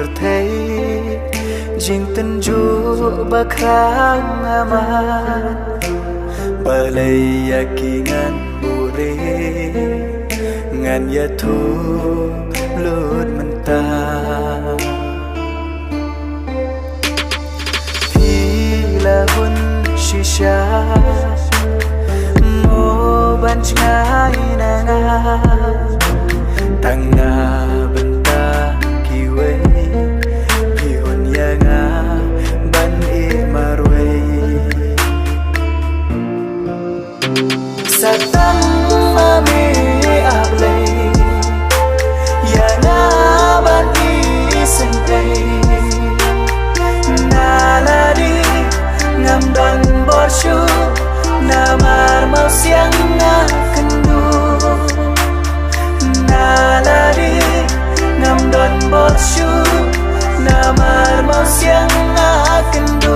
ประเทศยิ่งตันจูบะครางอามาบาเลยอยากกินงานบุรีงานยาทูลุดมันตาที่ละหุ่นชิชาโมบันชงายนางาตั้งนาบันตากี่เวพี่หุ่นยางาบันเอมารวยสัตตังมามีอาบเลยยางาบันอีสันเตนาลาดีงามดอนบอชูNamar mau siang akan du Nalari ngam don boshu Namar mau siang akan du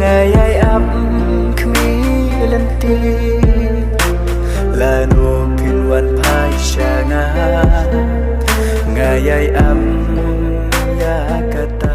Ngayay ap khmi lanti lanu pinwan phai shanga ngayay ap ya kata